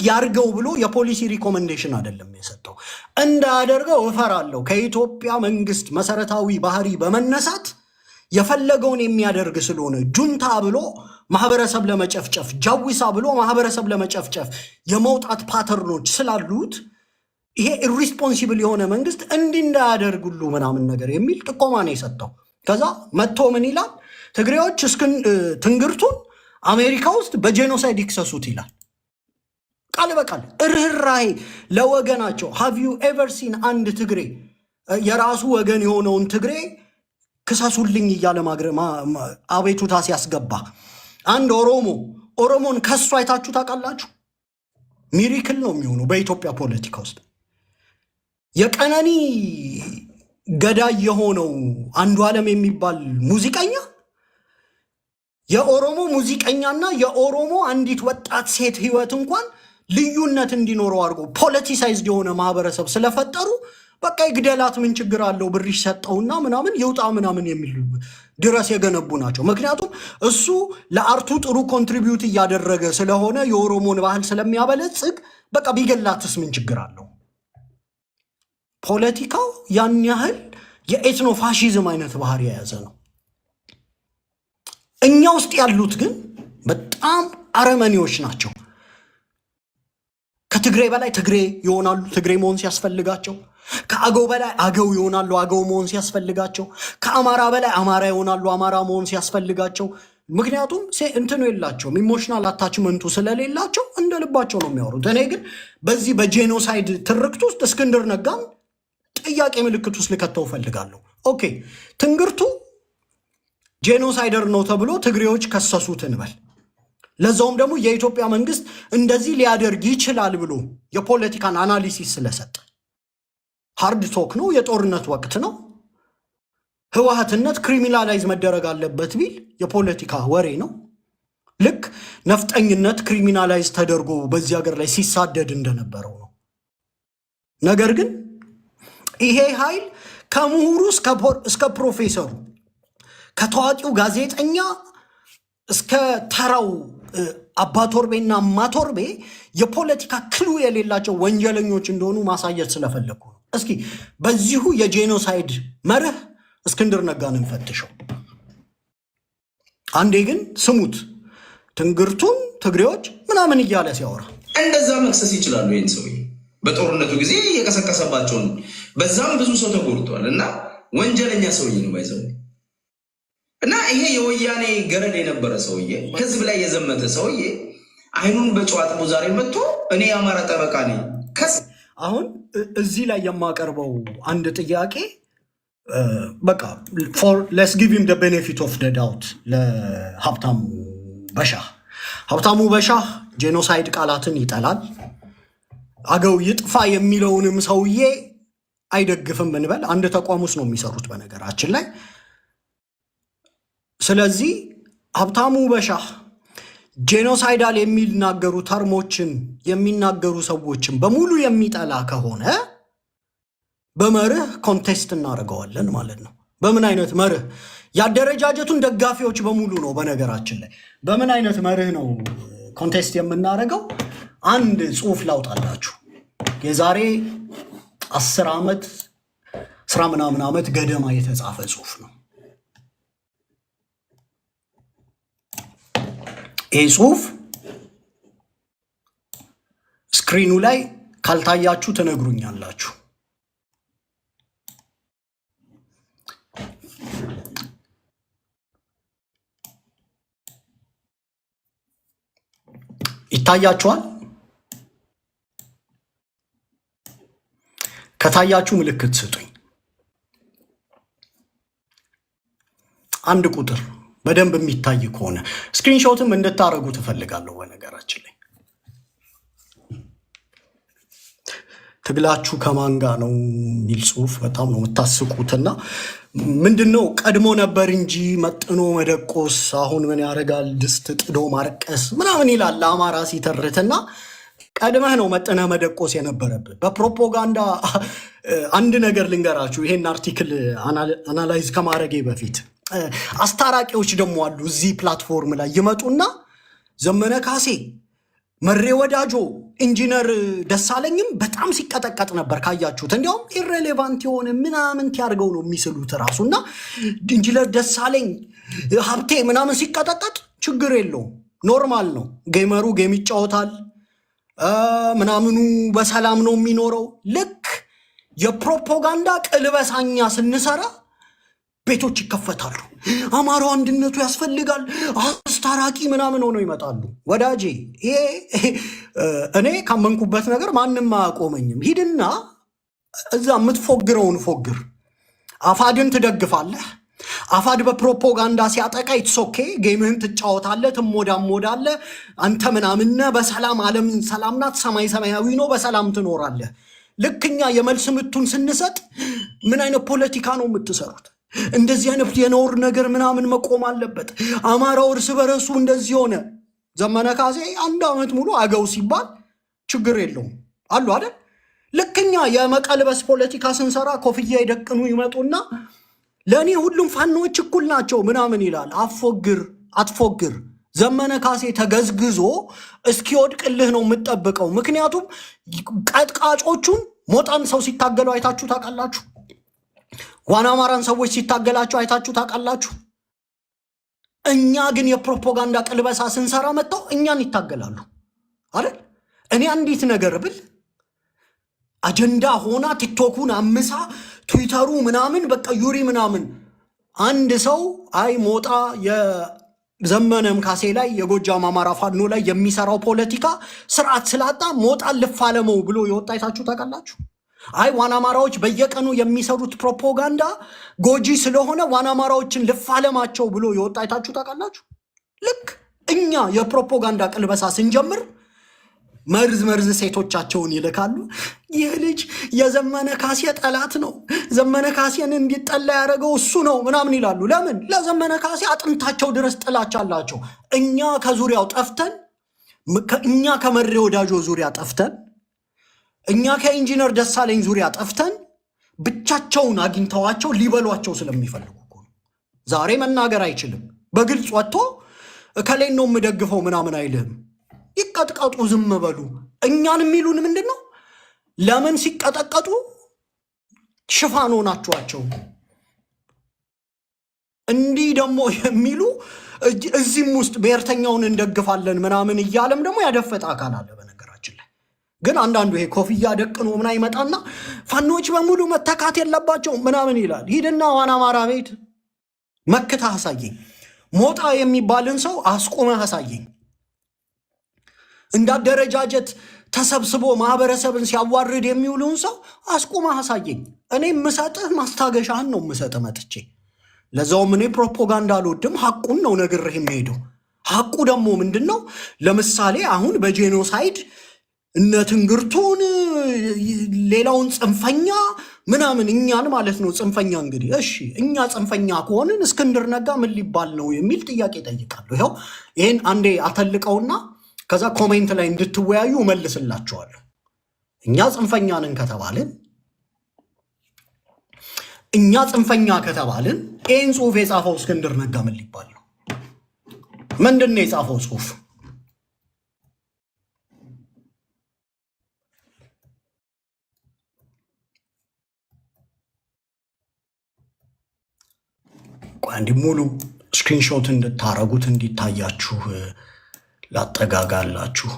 ያርገው ብሎ የፖሊሲ ሪኮመንዴሽን አይደለም የሰጠው። እንዳያደርገው እፈራለሁ ከኢትዮጵያ መንግስት መሰረታዊ ባህሪ በመነሳት የፈለገውን የሚያደርግ ስለሆነ ጁንታ ብሎ ማህበረሰብ ለመጨፍጨፍ ጃዊሳ ብሎ ማህበረሰብ ለመጨፍጨፍ የመውጣት ፓተርኖች ስላሉት ይሄ ኢሪስፖንሲብል የሆነ መንግስት እንዲህ እንዳያደርጉሉ ምናምን ነገር የሚል ጥቆማ ነው የሰጠው። ከዛ መጥቶ ምን ይላል? ትግሬዎች ትንግርቱን አሜሪካ ውስጥ በጄኖሳይድ ይክሰሱት ይላል። ቃል በቃል ርህራሄ ለወገናቸው። ሃቭ ዩ ኤቨር ሲን አንድ ትግሬ የራሱ ወገን የሆነውን ትግሬ ክሰሱልኝ እያለ አቤቱታ ሲያስገባ አንድ ኦሮሞን ከሱ አይታችሁ ታውቃላችሁ? ሚሪክል ነው የሚሆነው በኢትዮጵያ ፖለቲካ ውስጥ። የቀነኒ ገዳይ የሆነው አንዱዓለም የሚባል ሙዚቀኛ የኦሮሞ ሙዚቀኛና የኦሮሞ አንዲት ወጣት ሴት ህይወት እንኳን ልዩነት እንዲኖረው አድርጎ ፖለቲሳይዝድ የሆነ ማህበረሰብ ስለፈጠሩ በቃ ይግደላት ምን ችግር አለው ብር ይሰጠውና ምናምን ይውጣ ምናምን የሚል ድረስ የገነቡ ናቸው። ምክንያቱም እሱ ለአርቱ ጥሩ ኮንትሪቢዩት እያደረገ ስለሆነ የኦሮሞን ባህል ስለሚያበለጽግ በቃ ቢገላትስ ምን ችግር አለው? ፖለቲካው ያን ያህል የኤትኖ ፋሺዝም አይነት ባህሪ የያዘ ነው። እኛ ውስጥ ያሉት ግን በጣም አረመኔዎች ናቸው። ከትግሬ በላይ ትግሬ ይሆናሉ ትግሬ መሆን ሲያስፈልጋቸው፣ ከአገው በላይ አገው ይሆናሉ አገው መሆን ሲያስፈልጋቸው፣ ከአማራ በላይ አማራ ይሆናሉ አማራ መሆን ሲያስፈልጋቸው። ምክንያቱም እንትኑ የላቸውም፣ ኢሞሽናል አታችመንቱ ስለሌላቸው እንደ ልባቸው ነው የሚያወሩት። እኔ ግን በዚህ በጄኖሳይድ ትርክት ውስጥ እስክንድር ነጋን ጥያቄ ምልክት ውስጥ ልከተው ፈልጋለሁ። ኦኬ ትንግርቱ ጄኖሳይደር ነው ተብሎ ትግሬዎች ከሰሱት እንበል። ለዛውም ደግሞ የኢትዮጵያ መንግስት እንደዚህ ሊያደርግ ይችላል ብሎ የፖለቲካን አናሊሲስ ስለሰጠ ሃርድ ቶክ ነው፣ የጦርነት ወቅት ነው፣ ህወሓትነት ክሪሚናላይዝ መደረግ አለበት ቢል የፖለቲካ ወሬ ነው። ልክ ነፍጠኝነት ክሪሚናላይዝ ተደርጎ በዚህ ሀገር ላይ ሲሳደድ እንደነበረው ነው። ነገር ግን ይሄ ኃይል ከምሁሩ እስከ ፕሮፌሰሩ ከታዋቂው ጋዜጠኛ እስከ ተራው አባቶርቤና ማቶርቤ የፖለቲካ ክሉ የሌላቸው ወንጀለኞች እንደሆኑ ማሳየት ስለፈለኩ ነው። እስኪ በዚሁ የጄኖሳይድ መርህ እስክንድር ነጋን እንፈትሸው። አንዴ ግን ስሙት፣ ትንግርቱን ትግሬዎች ምናምን እያለ ሲያወራ እንደዛ መክሰስ ይችላሉ። ይህን ሰውዬ በጦርነቱ ጊዜ የቀሰቀሰባቸውን በዛም ብዙ ሰው ተጎድቷል እና ወንጀለኛ ሰውዬ ነው ባይዘው እና ይሄ የወያኔ ገረድ የነበረ ሰውዬ ህዝብ ላይ የዘመተ ሰውዬ አይኑን በጨው አጥቦ ዛሬ መጥቶ እኔ የአማራ ጠበቃ ነኝ። አሁን እዚህ ላይ የማቀርበው አንድ ጥያቄ በቃ ሌትስ ጊቭ ሂም ዘ ቤኔፊት ኦፍ ዘ ዳውት ለሀብታሙ በሻህ። ሀብታሙ በሻህ ጄኖሳይድ ቃላትን ይጠላል። አገው ይጥፋ የሚለውንም ሰውዬ አይደግፍም እንበል። አንድ ተቋም ውስጥ ነው የሚሰሩት በነገራችን ላይ። ስለዚህ ሀብታሙ በሻህ ጄኖሳይዳል የሚናገሩ ተርሞችን የሚናገሩ ሰዎችን በሙሉ የሚጠላ ከሆነ በመርህ ኮንቴስት እናደርገዋለን ማለት ነው። በምን አይነት መርህ? ያደረጃጀቱን ደጋፊዎች በሙሉ ነው በነገራችን ላይ። በምን አይነት መርህ ነው ኮንቴስት የምናደርገው? አንድ ጽሁፍ ላውጣላችሁ። የዛሬ 10 ዓመት 10 ምናምን ዓመት ገደማ የተጻፈ ጽሁፍ ነው። ይህ ጽሁፍ ስክሪኑ ላይ ካልታያችሁ ትነግሩኛላችሁ። ይታያችኋል? ከታያችሁ ምልክት ስጡኝ። አንድ ቁጥር በደንብ የሚታይ ከሆነ ስክሪንሾትም እንድታረጉ ትፈልጋለሁ። በነገራችን ላይ ትግላችሁ ከማን ጋር ነው የሚል ጽሁፍ በጣም ነው የምታስቁትና ምንድነው ቀድሞ ነበር እንጂ መጥኖ መደቆስ አሁን ምን ያደርጋል ድስት ጥዶ ማርቀስ ምናምን ይላል አማራ ሲተርትና ቀድመህ ነው መጥነህ መደቆስ የነበረብህ። በፕሮፓጋንዳ አንድ ነገር ልንገራችሁ፣ ይሄን አርቲክል አናላይዝ ከማድረጌ በፊት አስታራቂዎች ደግሞ አሉ እዚህ ፕላትፎርም ላይ ይመጡና ዘመነ ካሴ መሬ ወዳጆ ኢንጂነር ደሳለኝም በጣም ሲቀጠቀጥ ነበር ካያችሁት። እንዲያውም ኢሬሌቫንት የሆነ ምናምን ያርገው ነው የሚስሉት ራሱና ኢንጂነር ደሳለኝ ሀብቴ ምናምን ሲቀጠቀጥ ችግር የለውም ኖርማል ነው። ጌመሩ ጌም ይጫወታል ምናምኑ በሰላም ነው የሚኖረው። ልክ የፕሮፓጋንዳ ቅልበሳኛ ስንሰራ ቤቶች ይከፈታሉ። አማራው አንድነቱ ያስፈልጋል አስታራቂ ምናምን ሆነው ይመጣሉ። ወዳጄ እኔ ካመንኩበት ነገር ማንም አያቆመኝም። ሂድና እዛ የምትፎግረውን ፎግር። አፋድን ትደግፋለህ። አፋድ በፕሮፓጋንዳ ሲያጠቃ ኢትሶኬ ጌምህን ትጫወታለህ፣ ትሞዳሞዳለህ። አንተ ምናምነ በሰላም ዓለም ሰላም ናት፣ ሰማይ ሰማያዊ ነው፣ በሰላም ትኖራለህ። ልክኛ የመልስ ምቱን ስንሰጥ ምን አይነት ፖለቲካ ነው የምትሰሩት? እንደዚህ አይነት የነውር ነገር ምናምን መቆም አለበት። አማራው እርስ በረሱ እንደዚህ ሆነ። ዘመነ ካሴ 1 ዓመት ሙሉ አገው ሲባል ችግር የለውም አሉ አይደል? ልክኛ የመቀልበስ ፖለቲካ ስንሰራ ኮፍያ ይደቅኑ ይመጡና ለእኔ ሁሉም ፋኖች እኩል ናቸው ምናምን ይላል። አትፎግር። ዘመነ ካሴ ተገዝግዞ እስኪወድቅልህ ነው የምጠብቀው። ምክንያቱም ቀጥቃጮቹን ሞጣን ሰው ሲታገሉ አይታችሁ ታውቃላችሁ? ዋና አማራን ሰዎች ሲታገላችሁ አይታችሁ ታውቃላችሁ? እኛ ግን የፕሮፓጋንዳ ቅልበሳ ስንሰራ መጥተው እኛን ይታገላሉ አይደል? እኔ አንዲት ነገር ብል አጀንዳ ሆና ቲክቶኩን አምሳ ትዊተሩ ምናምን በቃ ዩሪ ምናምን አንድ ሰው አይ ሞጣ የዘመነም ካሴ ላይ የጎጃም አማራ ፋኖ ላይ የሚሰራው ፖለቲካ ስርዓት ስላጣ ሞጣን ልፋለመው ብሎ የወጣ አይታችሁ ታውቃላችሁ? አይ ዋና አማራዎች በየቀኑ የሚሰሩት ፕሮፓጋንዳ ጎጂ ስለሆነ ዋና አማራዎችን ልፋለማቸው ብሎ የወጣ አይታችሁ ታውቃላችሁ? ልክ እኛ የፕሮፓጋንዳ ቅልበሳ ስንጀምር መርዝ ሴቶቻቸውን ይልካሉ። ይህ ልጅ የዘመነ ካሴ ጠላት ነው፣ ዘመነ ካሴን እንዲጠላ ያደረገው እሱ ነው ምናምን ይላሉ። ለምን? ለዘመነ ካሴ አጥንታቸው ድረስ ጥላቻ አላቸው። እኛ ከዙሪያው ጠፍተን፣ እኛ ከመሬ ወዳጆ ዙሪያ ጠፍተን፣ እኛ ከኢንጂነር ደሳለኝ ዙሪያ ጠፍተን ብቻቸውን አግኝተዋቸው ሊበሏቸው ስለሚፈልጉ እኮ ነው። ዛሬ መናገር አይችልም። በግልጽ ወጥቶ እከሌን ነው የምደግፈው ምናምን አይልህም። ይቀጥቀጡ፣ ዝም በሉ። እኛን የሚሉን ምንድን ነው? ለምን ሲቀጠቀጡ ሽፋን ሆናችኋቸው። እንዲህ ደግሞ የሚሉ እዚህም ውስጥ ብሔርተኛውን እንደግፋለን ምናምን እያለም ደግሞ ያደፈጠ አካል አለ። በነገራችን ላይ ግን አንዳንዱ ይሄ ኮፍያ ደቅኖ ምና ይመጣና ፋኖች በሙሉ መተካት የለባቸው ምናምን ይላል። ሂድና ዋና አማራ ቤት መክታ አሳየኝ። ሞጣ የሚባልን ሰው አስቆመ አሳየኝ። እንዳደረጃጀት ተሰብስቦ ማህበረሰብን ሲያዋርድ የሚውሉን ሰው አስቆመ አሳየኝ። እኔ የምሰጥህ ማስታገሻህን ነው የምሰጥህ መጥቼ። ለዛውም እኔ ፕሮፓጋንዳ አልወድም፣ ሐቁን ነው ነግሬህ የሚሄደው። ሐቁ ደግሞ ምንድን ነው? ለምሳሌ አሁን በጄኖሳይድ እነ ትንግርቱን ሌላውን ጽንፈኛ ምናምን እኛን ማለት ነው ጽንፈኛ። እንግዲህ እሺ እኛ ጽንፈኛ ከሆንን እስክንድር ነጋ ምን ሊባል ነው የሚል ጥያቄ ጠይቃለሁ። ይኸው ይህን አንዴ አተልቀውና ከዛ ኮሜንት ላይ እንድትወያዩ እመልስላችኋለሁ። እኛ ጽንፈኛ ነን ከተባልን ይህን ጽሁፍ የጻፈው እስክንድር ነጋ ምን ሊባል ነው? ምንድን ነው የጻፈው ጽሁፍ? እንዲህ ሙሉ ስክሪንሾት እንድታረጉት እንዲታያችሁ ላጠጋጋላችሁ።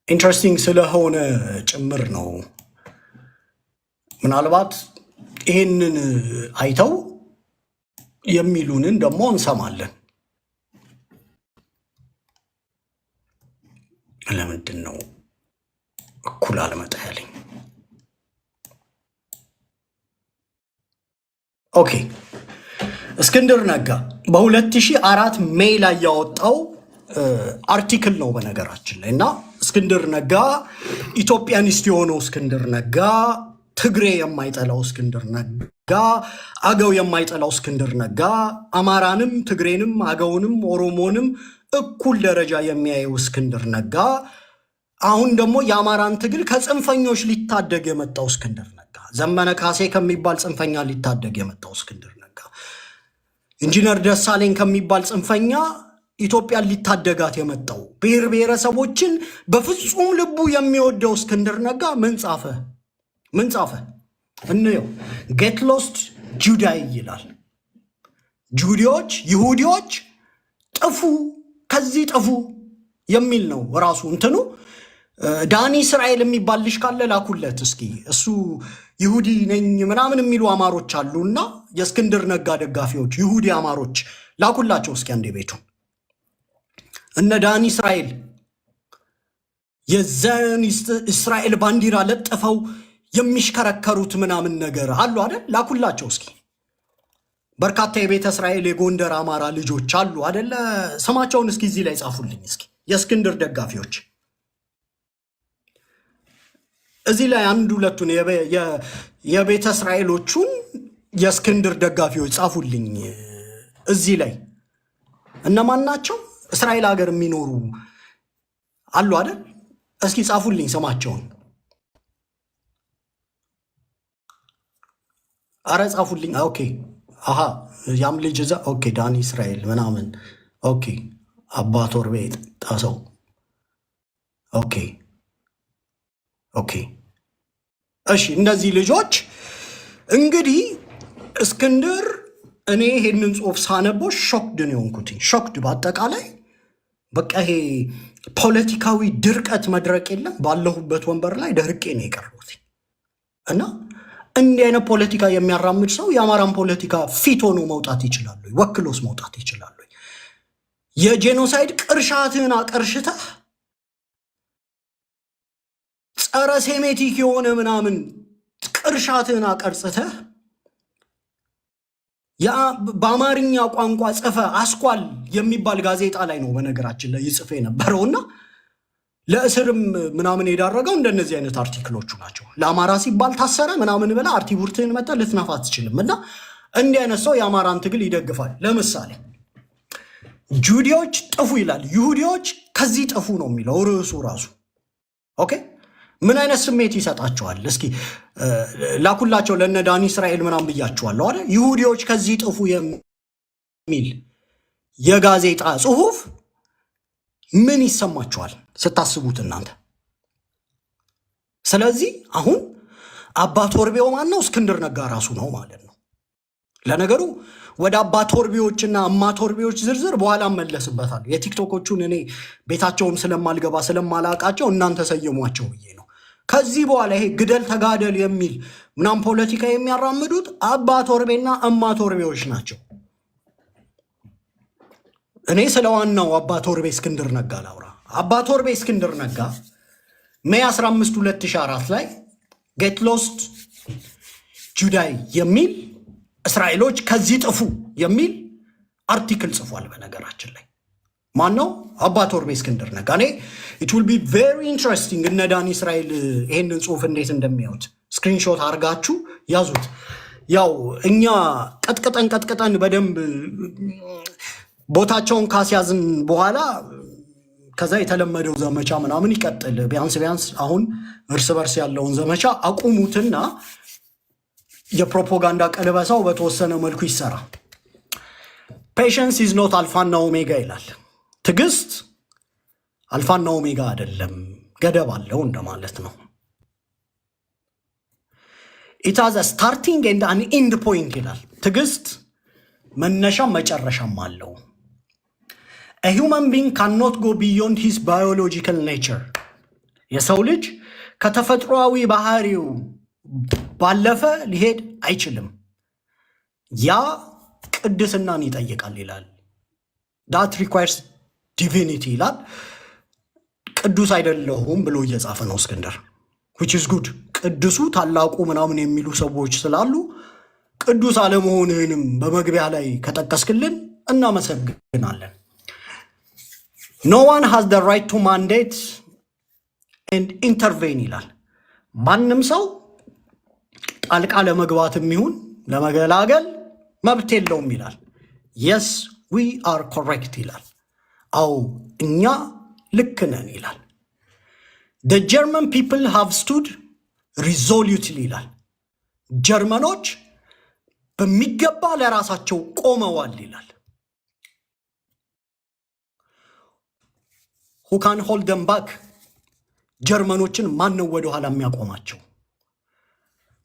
ኢንትረስቲንግ ስለሆነ ጭምር ነው። ምናልባት ይህንን አይተው የሚሉንን ደግሞ እንሰማለን። ለምንድን ነው እኩል አልመጣ ያለኝ? ኦኬ እስክንድር ነጋ በ2004 ሜይ ላይ ያወጣው አርቲክል ነው በነገራችን ላይ። እና እስክንድር ነጋ ኢትዮጵያኒስት የሆነው እስክንድር ነጋ፣ ትግሬ የማይጠላው እስክንድር ነጋ፣ አገው የማይጠላው እስክንድር ነጋ፣ አማራንም ትግሬንም አገውንም ኦሮሞንም እኩል ደረጃ የሚያየው እስክንድር ነጋ፣ አሁን ደግሞ የአማራን ትግል ከጽንፈኞች ሊታደግ የመጣው እስክንድር ነጋ። ዘመነ ካሴ ከሚባል ጽንፈኛ ሊታደግ የመጣው እስክንድር ነጋ፣ ኢንጂነር ደሳለኝ ከሚባል ጽንፈኛ ኢትዮጵያን ሊታደጋት የመጣው ብሔር ብሔረሰቦችን በፍጹም ልቡ የሚወደው እስክንድር ነጋ ምን ጻፈ? ምን ጻፈ? እንየው። ጌት ሎስት ጁዳይ ይላል። ይሁዲዎች ጥፉ፣ ከዚህ ጥፉ የሚል ነው ራሱ እንትኑ። ዳኒ እስራኤል የሚባል ልጅ ካለ ላኩለት እስኪ። እሱ ይሁዲ ነኝ ምናምን የሚሉ አማሮች አሉና የእስክንድር ነጋ ደጋፊዎች ይሁዲ አማሮች ላኩላቸው እስኪ አንዴ ቤቱ። እነ ዳኒ እስራኤል የዘኒስት እስራኤል ባንዲራ ለጥፈው የሚሽከረከሩት ምናምን ነገር አሉ አይደል? ላኩላቸው እስኪ። በርካታ የቤተ እስራኤል የጎንደር አማራ ልጆች አሉ አይደለ? ስማቸውን እስኪ እዚህ ላይ ጻፉልኝ እስኪ የእስክንድር ደጋፊዎች። እዚህ ላይ አንድ ሁለቱን የቤተ እስራኤሎቹን የእስክንድር ደጋፊዎች ጻፉልኝ እዚህ ላይ እነማን ናቸው? እስራኤል ሀገር የሚኖሩ አሉ አይደል? እስኪ ጻፉልኝ ስማቸውን። አረ ጻፉልኝ። ኦኬ አሃ ያም ልጅ እዛ። ኦኬ ዳኒ እስራኤል ምናምን። ኦኬ አባ ቶርቤ ጣሰው። ኦኬ ኦኬ እሺ፣ እነዚህ ልጆች እንግዲህ እስክንድር እኔ ይሄንን ጽሑፍ ሳነበው ሾክድ ነው የሆንኩት። ሾክድ በአጠቃላይ በቃ ይሄ ፖለቲካዊ ድርቀት መድረቅ የለም ባለሁበት ወንበር ላይ ደርቄ ነው የቀረሁት። እና እንዲህ አይነት ፖለቲካ የሚያራምድ ሰው የአማራን ፖለቲካ ፊት ሆኖ መውጣት ይችላሉ? ወክሎስ መውጣት ይችላሉ? የጄኖሳይድ ቅርሻትህን አቀርሽተህ ጸረ ሴሜቲክ የሆነ ምናምን ቅርሻትህን አቀርጽተህ በአማርኛ ቋንቋ ጽፈ አስኳል የሚባል ጋዜጣ ላይ ነው በነገራችን ላይ ይጽፍ የነበረውና ለእስርም ምናምን የዳረገው እንደነዚህ አይነት አርቲክሎቹ ናቸው። ለአማራ ሲባል ታሰረ ምናምን ብለህ አርቲቡርትህን መጠ ልትነፋ አትችልም። እና እንዲህ አይነት ሰው የአማራን ትግል ይደግፋል። ለምሳሌ ጁዲዎች ጥፉ ይላል፣ ይሁዲዎች ከዚህ ጥፉ ነው የሚለው ርዕሱ ራሱ። ኦኬ ምን አይነት ስሜት ይሰጣቸዋል? እስኪ ላኩላቸው ለነ ዳኒ እስራኤል ምናምን ብያቸዋለሁ አይደል? ይሁዲዎች ከዚህ ጥፉ የሚል የጋዜጣ ጽሁፍ ምን ይሰማቸዋል ስታስቡት እናንተ? ስለዚህ አሁን አባ ቶርቤው ማን ነው? እስክንድር ነጋ ራሱ ነው ማለት ነው። ለነገሩ ወደ አባ ቶርቤዎችና እማ ቶርቤዎች ዝርዝር በኋላ መለስበታል። የቲክቶኮቹን እኔ ቤታቸውም ስለማልገባ ስለማላቃቸው እናንተ ሰየሟቸው ብዬ ነው። ከዚህ በኋላ ይሄ ግደል ተጋደል የሚል ምናምን ፖለቲካ የሚያራምዱት አባ ቶርቤና እማ ቶርቤዎች ናቸው። እኔ ስለ ዋናው አባ ቶርቤ እስክንድር ነጋ ላውራ። አባ ቶርቤ እስክንድር ነጋ ሜይ 15 2004 ላይ ጌት ሎስት ጁዳይ የሚል እስራኤሎች ከዚህ ጥፉ የሚል አርቲክል ጽፏል። በነገራችን ላይ ማን ነው? አባ ቶርቤ እስክንድር ነጋ። እኔ ኢት ዊል ቢ ቬሪ ኢንትረስቲንግ እነ ዳኒ እስራኤል ይሄንን ጽሁፍ እንዴት እንደሚያዩት ስክሪንሾት አድርጋችሁ ያዙት። ያው እኛ ቀጥቅጠን በደንብ ቦታቸውን ካስያዝን በኋላ ከዛ የተለመደው ዘመቻ ምናምን ይቀጥል። ቢያንስ አሁን እርስ በርስ ያለውን ዘመቻ አቁሙትና የፕሮፓጋንዳ ቀለበሳው በተወሰነ መልኩ ይሰራ። ፔሽንስ ኢዝ ኖት አልፋና ኦሜጋ ይላል። ትዕግስት አልፋና ኦሜጋ አይደለም፣ ገደብ አለው እንደማለት ነው። ኢት ሃዝ አ ስታርቲንግ ኤንድ አን ኢንድ ፖይንት ይላል። ትዕግስት መነሻም መጨረሻም አለው። A human being cannot go beyond his biological nature. የሰው ልጅ ከተፈጥሯዊ ባህሪው ባለፈ ሊሄድ አይችልም። ያ ቅድስናን ይጠይቃል ይላል። that requires divinity ይላል። ቅዱስ አይደለሁም ብሎ እየጻፈ ነው እስክንድር፣ which is good። ቅዱሱ ታላቁ ምናምን የሚሉ ሰዎች ስላሉ ቅዱስ አለመሆንህንም በመግቢያ ላይ ከጠቀስክልን እናመሰግናለን። No one has the right to mandate and intervene ይላል። ማንም ሰው ጣልቃ ለመግባትም ይሁን ለመገላገል መብት የለውም ይላል። yes we are correct ይላል። አው እኛ ልክ ነን ይላል። the German people have stood resolutely ይላል። ጀርመኖች በሚገባ ለራሳቸው ቆመዋል ይላል። who can hold them back? ጀርመኖችን ማን ነው ወደ ኋላ የሚያቆማቸው?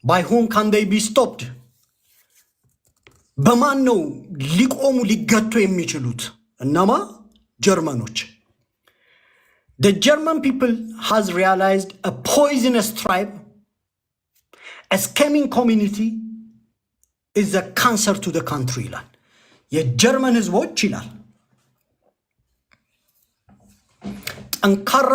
by whom can they be stopped? በማን ነው ሊቆሙ ሊገቱ የሚችሉት? እነማ? ጀርመኖች። The German people has realized a poisonous tribe, a scheming community is a cancer to the country ይላል። የጀርመን ህዝቦች ይላል ጠንካራ